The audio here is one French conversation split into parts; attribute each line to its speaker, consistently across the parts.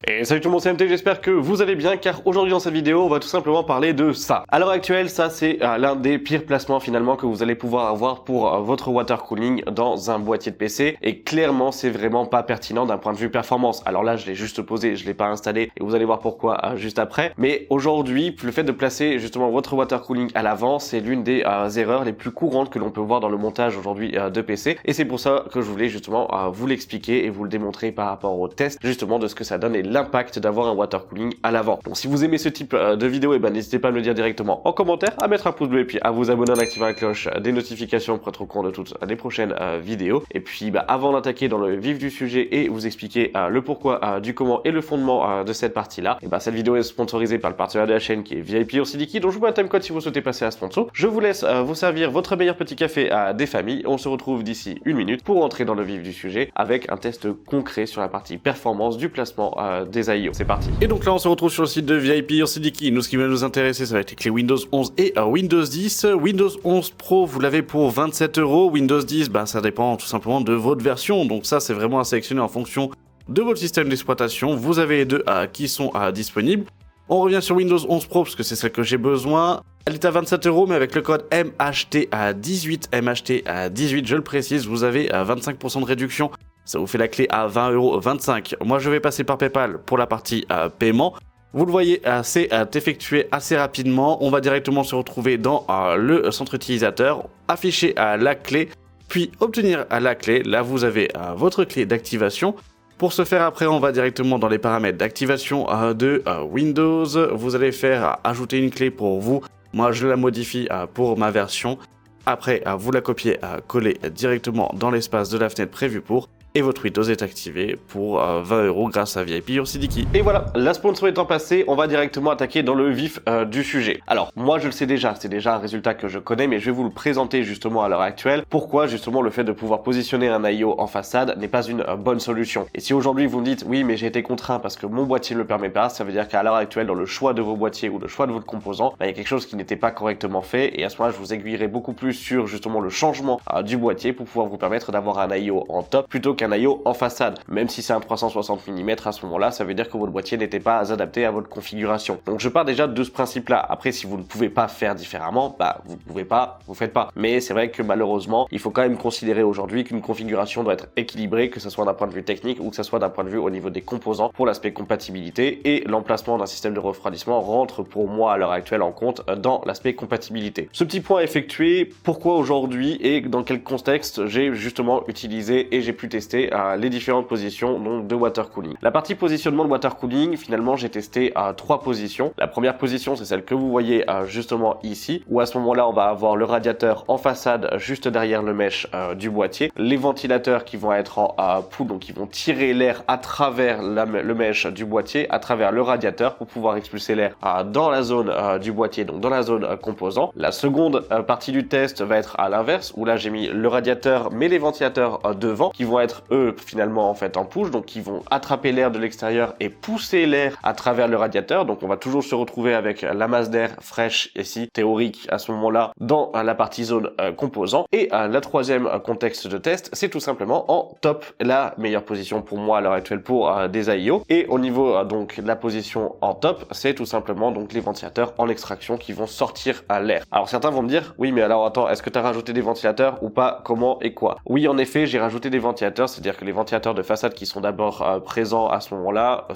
Speaker 1: Et salut tout le monde, c'est MT, j'espère que vous allez bien car aujourd'hui dans cette vidéo on va tout simplement parler de ça. À l'heure actuelle, ça c'est l'un des pires placements finalement que vous allez pouvoir avoir pour votre water cooling dans un boîtier de PC et clairement c'est vraiment pas pertinent d'un point de vue performance. Alors là je l'ai juste posé, je l'ai pas installé et vous allez voir pourquoi juste après. Mais aujourd'hui, le fait de placer justement votre water cooling à l'avant, c'est l'une des erreurs les plus courantes que l'on peut voir dans le montage aujourd'hui de PC et c'est pour ça que je voulais justement vous l'expliquer et vous le démontrer par rapport au test justement de ce que ça donne et l'impact d'avoir un water cooling à l'avant. Donc si vous aimez ce type de vidéo, n'hésitez pas à me le dire directement en commentaire, à mettre un pouce bleu et puis à vous abonner en activant la cloche des notifications pour être au courant de toutes les prochaines vidéos. Et puis avant d'attaquer dans le vif du sujet et vous expliquer le pourquoi, du comment et le fondement de cette partie-là, cette vidéo est sponsorisée par le partenaire de la chaîne qui est VIP Ursidiki, donc je vous mets un timecode si vous souhaitez passer à sponsor. Je vous laisse vous servir votre meilleur petit café des familles. On se retrouve d'ici une minute pour entrer dans le vif du sujet avec un test concret sur la partie performance du placement des AIO. C'est parti. Et donc là on se retrouve sur le site de VIP Ursidiki. Nous, ce qui va nous intéresser, ça va être les clés Windows 11 et Windows 10. Windows 11 Pro, vous l'avez pour 27 €. Windows 10, ça dépend tout simplement de votre version. Donc ça, c'est vraiment à sélectionner en fonction de votre système d'exploitation. Vous avez les deux qui sont disponibles. On revient sur Windows 11 Pro parce que c'est celle que j'ai besoin. Elle est à 27 €, mais avec le code MHT18, MHT18, je le précise, vous avez 25% de réduction. Ça vous fait la clé à 20,25 €. Moi, je vais passer par PayPal pour la partie paiement. Vous le voyez, c'est effectué assez rapidement. On va directement se retrouver dans le centre utilisateur, afficher la clé, puis obtenir la clé. Là, vous avez votre clé d'activation. Pour ce faire, après, on va directement dans les paramètres d'activation de Windows. Vous allez faire ajouter une clé pour vous. Moi, je la modifie pour ma version. Après, vous la copiez, coller directement dans l'espace de la fenêtre prévue pour. Et votre Windows est activé pour 20 € grâce à VIP Ursidiki. Et voilà, la sponsor étant passée, on va directement attaquer dans le vif du sujet. Alors, moi je le sais déjà, c'est déjà un résultat que je connais, mais je vais vous le présenter justement à l'heure actuelle. Pourquoi justement le fait de pouvoir positionner un IO en façade n'est pas une bonne solution. Et si aujourd'hui vous me dites, oui mais j'ai été contraint parce que mon boîtier ne le permet pas, ça veut dire qu'à l'heure actuelle, dans le choix de vos boîtiers ou le choix de votre composant, il y a quelque chose qui n'était pas correctement fait. Et à ce moment-là, je vous aiguillerai beaucoup plus sur justement le changement du boîtier pour pouvoir vous permettre d'avoir un IO en top plutôt qu'un IO en façade. Même si c'est un 360 mm à ce moment-là, ça veut dire que votre boîtier n'était pas adapté à votre configuration. Donc je pars déjà de ce principe-là. Après, si vous ne pouvez pas faire différemment, vous pouvez pas, vous faites pas. Mais c'est vrai que malheureusement, il faut quand même considérer aujourd'hui qu'une configuration doit être équilibrée, que ce soit d'un point de vue technique ou que ce soit d'un point de vue au niveau des composants pour l'aspect compatibilité. Et l'emplacement d'un système de refroidissement rentre pour moi à l'heure actuelle en compte dans l'aspect compatibilité. Ce petit point effectué, pourquoi aujourd'hui et dans quel contexte j'ai justement utilisé et j'ai pu tester les différentes positions donc de water cooling. La partie positionnement de water cooling, finalement j'ai testé 3 positions. La première position, c'est celle que vous voyez justement ici, où à ce moment-là on va avoir le radiateur en façade juste derrière le mesh du boîtier, les ventilateurs qui vont être en poule, donc qui vont tirer l'air à travers le mesh du boîtier, à travers le radiateur pour pouvoir expulser l'air dans la zone du boîtier, donc dans la zone composant. La seconde partie du test va être à l'inverse, où là j'ai mis le radiateur mais les ventilateurs devant, qui vont être eux finalement en fait en push, donc qui vont attraper l'air de l'extérieur et pousser l'air à travers le radiateur. Donc on va toujours se retrouver avec la masse d'air fraîche ici, théorique à ce moment-là, dans la partie zone composant. Et la troisième contexte de test, c'est tout simplement en top, la meilleure position pour moi à l'heure actuelle pour des AIO. Et au niveau donc de la position en top, c'est tout simplement donc les ventilateurs en extraction qui vont sortir à l'air. Alors certains vont me dire, oui mais alors attends, est-ce que tu as rajouté des ventilateurs ou pas, comment et quoi? Oui en effet, j'ai rajouté des ventilateurs, c'est-à-dire que les ventilateurs de façade qui sont d'abord présents à ce moment-là,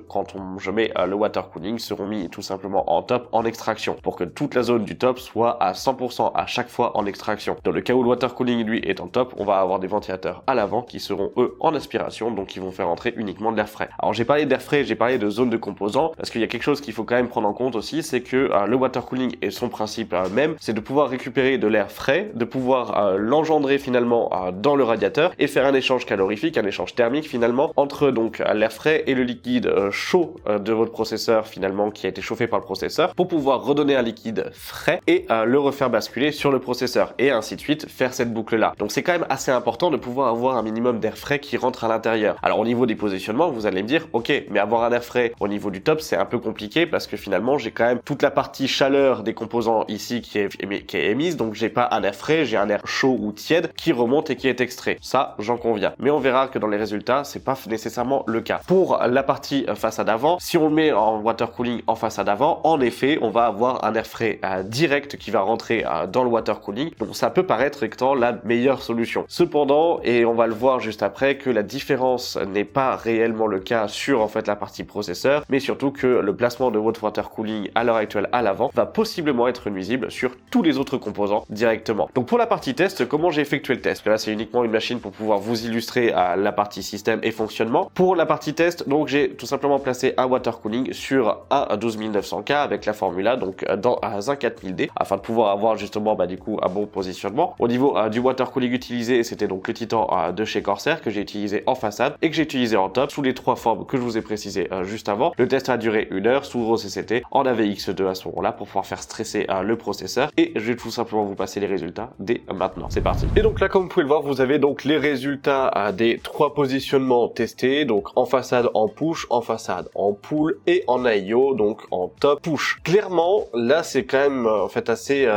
Speaker 1: quand je mets le water cooling, seront mis tout simplement en top en extraction pour que toute la zone du top soit à 100% à chaque fois en extraction. Dans le cas où le water cooling lui est en top, on va avoir des ventilateurs à l'avant qui seront eux en aspiration, donc qui vont faire entrer uniquement de l'air frais. Alors j'ai parlé d'air frais, j'ai parlé de zone de composants parce qu'il y a quelque chose qu'il faut quand même prendre en compte aussi, c'est que le water cooling et son principe même, c'est de pouvoir récupérer de l'air frais, de pouvoir l'engendrer finalement dans le radiateur et faire un échange calorifique, un échange thermique finalement entre donc l'air frais et le liquide chaud de votre processeur finalement qui a été chauffé par le processeur pour pouvoir redonner un liquide frais et le refaire basculer sur le processeur et ainsi de suite faire cette boucle là. Donc c'est quand même assez important de pouvoir avoir un minimum d'air frais qui rentre à l'intérieur. Alors au niveau des positionnements, vous allez me dire ok, mais avoir un air frais au niveau du top c'est un peu compliqué parce que finalement j'ai quand même toute la partie chaleur des composants ici qui est émise, donc j'ai pas un air frais, j'ai un air chaud ou tiède qui remonte et qui est extrait. Ça j'en conviens. bien. Mais on verra que dans les résultats, c'est pas nécessairement le cas. Pour la partie façade avant, si on le met en water cooling en façade avant, en effet, on va avoir un air frais direct qui va rentrer dans le water cooling. Donc ça peut paraître étant la meilleure solution. Cependant, et on va le voir juste après, que la différence n'est pas réellement le cas sur en fait la partie processeur, mais surtout que le placement de votre water cooling à l'heure actuelle à l'avant va possiblement être nuisible sur tous les autres composants directement. Donc pour la partie test, comment j'ai effectué le test? Là, c'est uniquement une machine pour pouvoir vous illustrer la partie système et fonctionnement. Pour la partie test, donc j'ai tout simplement placé un water cooling sur un 12900K avec la formula, donc dans un 4000D, afin de pouvoir avoir justement du coup un bon positionnement. Au niveau du water cooling utilisé, c'était donc le Titan de chez Corsair que j'ai utilisé en façade et que j'ai utilisé en top sous les trois formes que je vous ai précisées juste avant. Le test a duré 1 heure sous OCCT en AVX2 à ce moment-là pour pouvoir faire stresser le processeur, et je vais tout simplement vous passer les résultats dès maintenant. C'est parti. Et donc là, comme vous pouvez le voir, vous avez donc les résultats des 3 positionnements testés, donc en façade en push, en façade en pull et en IO, donc en top push. Clairement, là c'est quand même en fait assez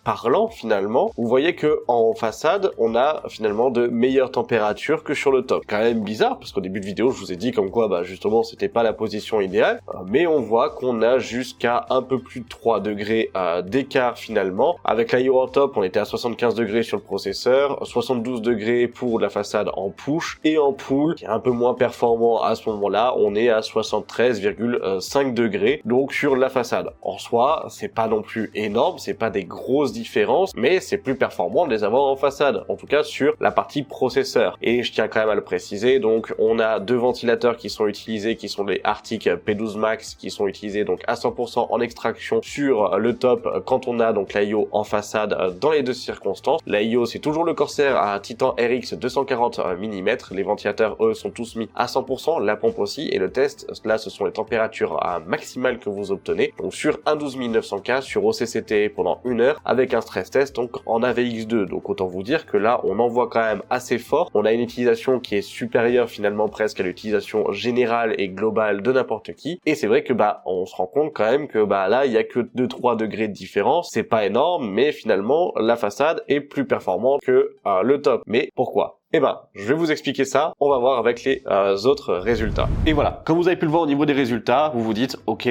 Speaker 1: parlant finalement. Vous voyez que en façade, on a finalement de meilleures températures que sur le top. Quand même bizarre parce qu'au début de vidéo, je vous ai dit comme quoi justement c'était pas la position idéale, mais on voit qu'on a jusqu'à un peu plus de 3 degrés d'écart finalement. Avec l'IO en top, on était à 75 degrés sur le processeur, 72 degrés pour la façade en push, et en pull, qui est un peu moins performant à ce moment-là, on est à 73,5 degrés, donc sur la façade. En soi, c'est pas non plus énorme, c'est pas des grosses différences, mais c'est plus performant de les avoir en façade, en tout cas sur la partie processeur. Et je tiens quand même à le préciser, donc on a 2 ventilateurs qui sont utilisés, qui sont les Arctic P12 Max, qui sont utilisés donc à 100% en extraction sur le top quand on a donc l'IO en façade dans les deux circonstances. L'IO, c'est toujours le Corsair à Titan RX 240 mm, les ventilateurs eux sont tous mis à 100%, la pompe aussi, et le test, là ce sont les températures maximales que vous obtenez, donc sur un 12900K sur OCCT pendant 1 heure avec un stress test donc en AVX2. Donc autant vous dire que là on envoie quand même assez fort, on a une utilisation qui est supérieure finalement presque à l'utilisation générale et globale de n'importe qui, et c'est vrai que on se rend compte quand même que là il y a que 2-3 degrés de différence, c'est pas énorme, mais finalement la façade est plus performante que le top. Mais pourquoi? Je vais vous expliquer ça, on va voir avec les autres résultats. Et voilà, comme vous avez pu le voir au niveau des résultats, vous vous dites, ok,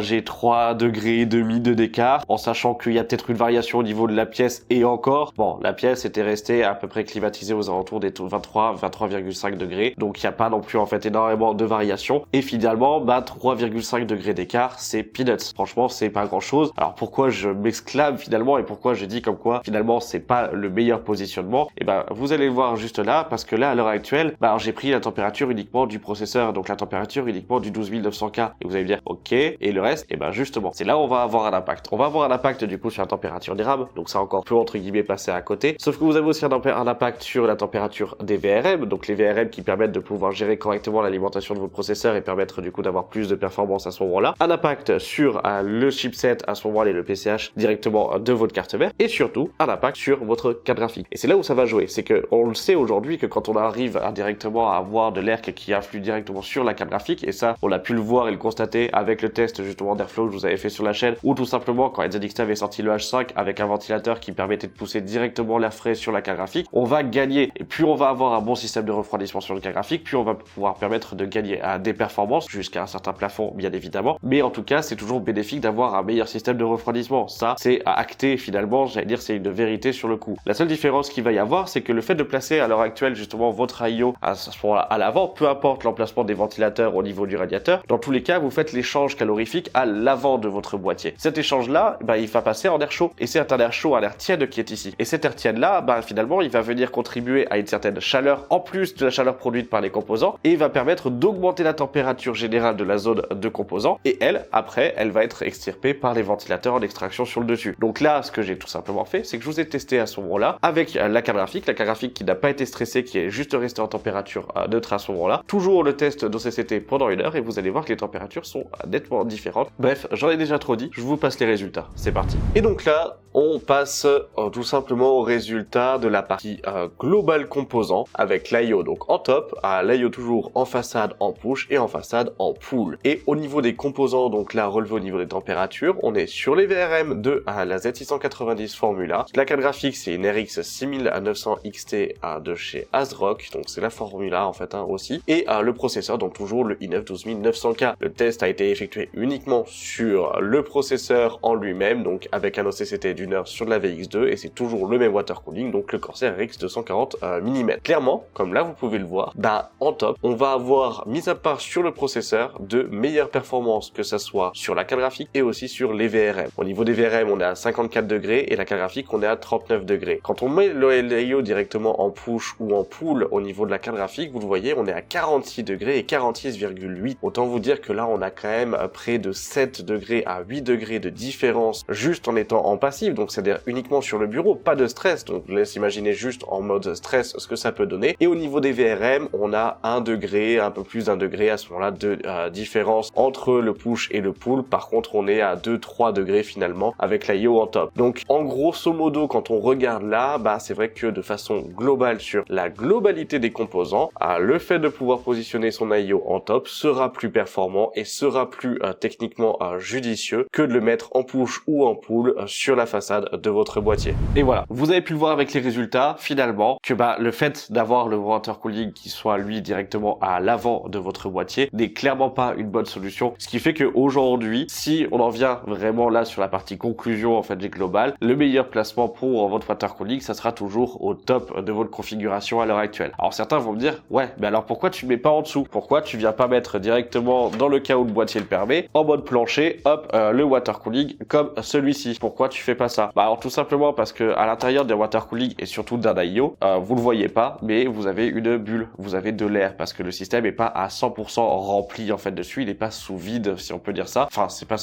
Speaker 1: j'ai 3 degrés et demi de d'écart, en sachant qu'il y a peut-être une variation au niveau de la pièce, et encore, la pièce était restée à peu près climatisée aux alentours des 23,5 degrés, donc il n'y a pas non plus en fait énormément de variation, et finalement, 3,5 degrés d'écart, c'est peanuts. Franchement, c'est pas grand chose. Alors pourquoi je m'exclame finalement, et pourquoi je dis comme quoi, finalement, c'est pas le meilleur positionnement, vous allez le voir juste là, parce que là à l'heure actuelle j'ai pris la température uniquement du processeur, donc la température uniquement du 12900K, et vous allez me dire ok, et le reste, justement c'est là où on va avoir un impact du coup sur la température des RAM, donc ça encore peut entre guillemets passer à côté, sauf que vous avez aussi un impact sur la température des VRM, donc les VRM qui permettent de pouvoir gérer correctement l'alimentation de vos processeurs et permettre du coup d'avoir plus de performance à ce moment-là, un impact sur le chipset à ce moment-là et le PCH directement de votre carte mère, et surtout un impact sur votre carte graphique. Et c'est là où ça va jouer, c'est que on le sait aujourd'hui que quand on arrive directement à avoir de l'air qui influe directement sur la carte graphique, et ça on a pu le voir et le constater avec le test justement d'Airflow que je vous avais fait sur la chaîne, ou tout simplement quand ZXT avait sorti le H5 avec un ventilateur qui permettait de pousser directement l'air frais sur la carte graphique, on va gagner. Et plus on va avoir un bon système de refroidissement sur le carte graphique, plus on va pouvoir permettre de gagner des performances jusqu'à un certain plafond bien évidemment, mais en tout cas c'est toujours bénéfique d'avoir un meilleur système de refroidissement. Ça c'est acté finalement, j'allais dire c'est une vérité sur le coup. La seule différence qu'il va y avoir, c'est que le fait de placer à l'heure actuelle justement votre IO à ce moment-là à l'avant, peu importe l'emplacement des ventilateurs au niveau du radiateur, dans tous les cas vous faites l'échange calorifique à l'avant de votre boîtier. Cet échange là, il va passer en air chaud, et c'est un air chaud, un air tiède qui est ici, et cet air tiède là, finalement il va venir contribuer à une certaine chaleur en plus de la chaleur produite par les composants, et il va permettre d'augmenter la température générale de la zone de composants, et après elle va être extirpée par les ventilateurs en extraction sur le dessus. Donc là ce que j'ai tout simplement fait, c'est que je vous ai testé à ce moment-là avec la carte graphique qui n'a pas été stressée, qui est juste resté en température neutre à ce moment-là. Toujours le test d'OCCT pendant 1 heure, et vous allez voir que les températures sont nettement différentes. Bref, j'en ai déjà trop dit, je vous passe les résultats. C'est parti. Et donc là, on passe tout simplement aux résultats de la partie global composant avec l'IO donc en top, l'IO toujours en façade en push et en façade en pull. Et au niveau des composants, donc là relevé au niveau des températures, on est sur les VRM de la Z690 Formula. La carte graphique c'est une RX 6900 XT de chez ASRock, donc c'est la formula en fait aussi, et le processeur, donc toujours le i9 12900K. Le test a été effectué uniquement sur le processeur en lui-même, donc avec un OCCT d'une heure sur de la VX2, et c'est toujours le même water cooling, donc le Corsair RX 240 mm. Clairement, comme là vous pouvez le voir, en top, on va avoir, mis à part sur le processeur, de meilleures performances, que ça soit sur la carte graphique et aussi sur les VRM. Au niveau des VRM, on est à 54 degrés et la carte graphique, on est à 39 degrés. Quand on met le LIO directement en push ou en pull au niveau de la carte graphique, vous le voyez, on est à 46 degrés et 46,8. Autant vous dire que là, on a quand même près de 7 degrés à 8 degrés de différence juste en étant en passif, donc c'est-à-dire uniquement sur le bureau, pas de stress. Donc je laisse imaginer juste en mode stress ce que ça peut donner. Et au niveau des VRM, on a 1 degré, un peu plus d'1 degré à ce moment-là de différence entre le push et le pull. Par contre, on est à 2-3 degrés finalement avec la IO en top. Donc en grosso modo, quand on regarde là, c'est vrai que de façon globale sur la globalité des composants, le fait de pouvoir positionner son IO en top sera plus performant et sera plus techniquement judicieux que de le mettre en push ou en pull sur la façade de votre boîtier. Et voilà, vous avez pu le voir avec les résultats finalement que le fait d'avoir le water cooling qui soit lui directement à l'avant de votre boîtier n'est clairement pas une bonne solution. Ce qui fait qu'aujourd'hui, si on en vient vraiment là sur la partie conclusion en fait globale, le meilleur placement pour votre water cooling, ça sera toujours au top de votre configuration à l'heure actuelle. Alors certains vont me dire, ouais, mais alors pourquoi tu ne mets pas en dessous? Pourquoi tu viens pas mettre directement dans le cas où le boîtier le permet, en mode plancher, hop, le water cooling comme celui-ci? Pourquoi tu fais pas ça? Alors tout simplement parce que à l'intérieur des water cooling et surtout d'un IO, vous le voyez pas, mais vous avez une bulle, vous avez de l'air parce que le système est pas à 100% rempli en fait dessus, il est pas sous vide si on peut dire ça. Enfin, c'est pas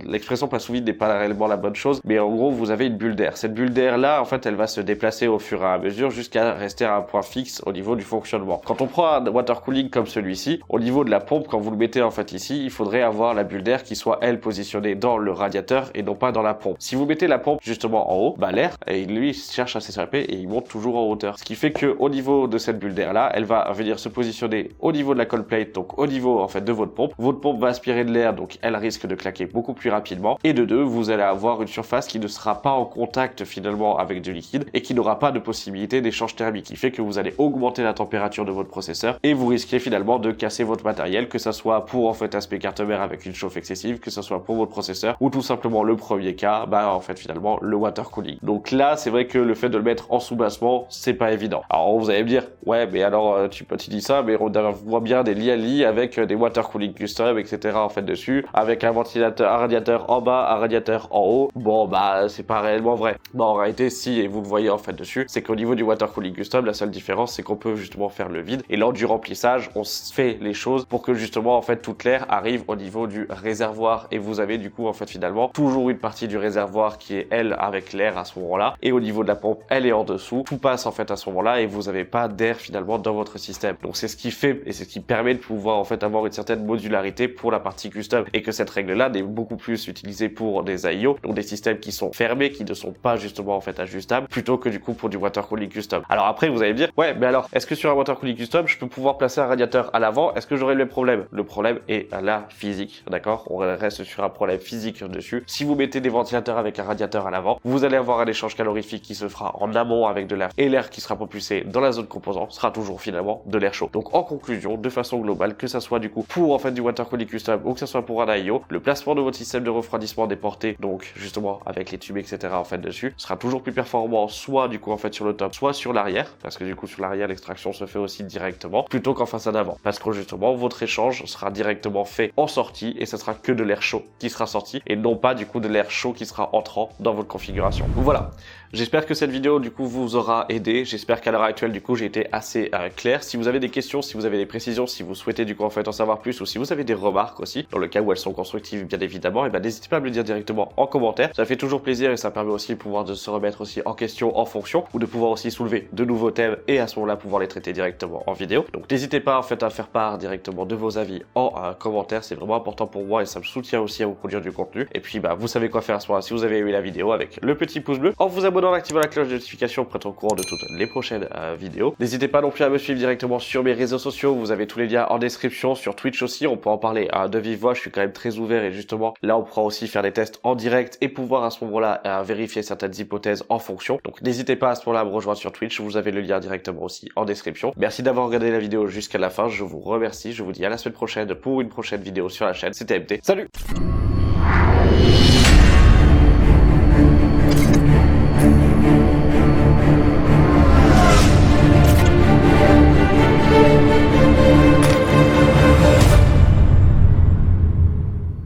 Speaker 1: l'expression pas sous vide n'est pas réellement la bonne chose, mais en gros vous avez une bulle d'air. Cette bulle d'air là, en fait, elle va se déplacer au fur et à mesure jusqu'à rester à un point fixe au niveau du fonctionnement. Quand on prend un water cooling comme celui-ci, au niveau de la pompe, quand vous le mettez en fait ici, il faudrait avoir la bulle d'air qui soit elle positionnée dans le radiateur et non pas dans la pompe. Si vous mettez la pompe justement en haut, l'air, et lui il cherche à s'échapper et il monte toujours en hauteur. Ce qui fait que au niveau de cette bulle d'air là, elle va venir se positionner au niveau de la cold plate, donc au niveau en fait de votre pompe. Votre pompe va aspirer de l'air, donc elle risque de claquer beaucoup plus rapidement. Et de deux, vous allez avoir une surface qui ne sera pas en contact finalement avec du liquide et qui n'aura pas de possibilité d'échange thermique, qui fait que vous allez augmenter la température de votre processeur et vous risquez finalement de casser votre matériel, que ça soit pour en fait aspect carte mère avec une chauffe excessive, que ça soit pour votre processeur ou tout simplement le premier cas, en fait finalement le water cooling. Donc là, c'est vrai que le fait de le mettre en sous-bassement, c'est pas évident. Alors vous allez me dire, ouais, mais alors tu dis ça, mais on voit bien des lits avec des water cooling custom, etc. en fait dessus, avec un ventilateur, un radiateur en bas, un radiateur en haut. Bon, c'est pas réellement vrai. En réalité, si, et vous le voyez en fait dessus, c'est qu'au niveau du water cooling custom, la seule différence, c'est qu'on peut justement faire le vide. Et lors du remplissage, on fait les choses pour que justement en fait toute l'air arrive au niveau du réservoir. Et vous avez du coup en fait finalement toujours une partie du réservoir qui est elle avec l'air à ce moment-là. Et au niveau de la pompe, elle est en dessous. Tout passe en fait à ce moment-là et vous n'avez pas d'air finalement dans votre système. Donc c'est ce qui fait et c'est ce qui permet de pouvoir en fait avoir une certaine modularité pour la partie custom et que cette règle-là n'est beaucoup plus utilisée pour des IO, donc des systèmes qui sont fermés, qui ne sont pas justement en fait ajustables, plutôt que du coup pour du water cooling custom. Alors après vous allez me dire, ouais, mais alors est-ce que sur un water cooling custom je peux pouvoir placer un radiateur à l'avant? Est-ce que j'aurai le même problème? Le problème est là physique, d'accord? On reste sur un problème physique dessus. Si vous mettez des ventilateurs avec un radiateur à l'avant, vous allez avoir un échange calorifique qui se fera en amont avec de l'air et l'air qui sera propulsé dans la zone composant sera toujours finalement de l'air chaud. Donc en conclusion, de façon globale, que ça soit du coup pour en fait du water cooling custom ou que ça soit pour un IO, le placement de votre système de refroidissement des portées, donc justement avec les tubes etc en fait dessus, sera toujours plus performant soit du coup en fait sur le top, soit sur l'arrière, parce que du coup sur l'arrière l'extraction se fait aussi directement, plutôt qu'en façade avant, parce que justement votre échange sera directement fait en sortie et ça sera que de l'air chaud qui sera sorti et non pas du coup de l'air chaud qui sera entrant dans votre configuration. Voilà. J'espère que cette vidéo du coup vous aura aidé, j'espère qu'à l'heure actuelle du coup j'ai été assez clair. Si vous avez des questions, si vous avez des précisions, si vous souhaitez du coup en fait en savoir plus ou si vous avez des remarques aussi, dans le cas où elles sont constructives bien évidemment, et n'hésitez pas à me le dire directement en commentaire, ça fait toujours plaisir et ça permet aussi de pouvoir de se remettre aussi en question en fonction ou de pouvoir aussi soulever de nouveaux thèmes et à ce moment-là pouvoir les traiter directement en vidéo. Donc n'hésitez pas en fait à faire part directement de vos avis en commentaire, c'est vraiment important pour moi et ça me soutient aussi à vous produire du contenu. Et puis vous savez quoi faire à ce moment-là si vous avez aimé la vidéo avec le petit pouce bleu, en vous abonnant, en activant la cloche de notification pour être au courant de toutes les prochaines vidéos. N'hésitez pas non plus à me suivre directement sur mes réseaux sociaux, vous avez tous les liens en description, sur Twitch aussi, on peut en parler de vive voix, je suis quand même très ouvert et justement là on pourra aussi faire des tests en direct et pouvoir à ce moment-là vérifier certaines hypothèses en fonction. Donc n'hésitez pas à ce moment-là à me rejoindre sur Twitch, je vous avez le lien directement aussi en description. Merci d'avoir regardé la vidéo jusqu'à la fin, je vous remercie, je vous dis à la semaine prochaine pour une prochaine vidéo sur la chaîne. C'était MT, salut!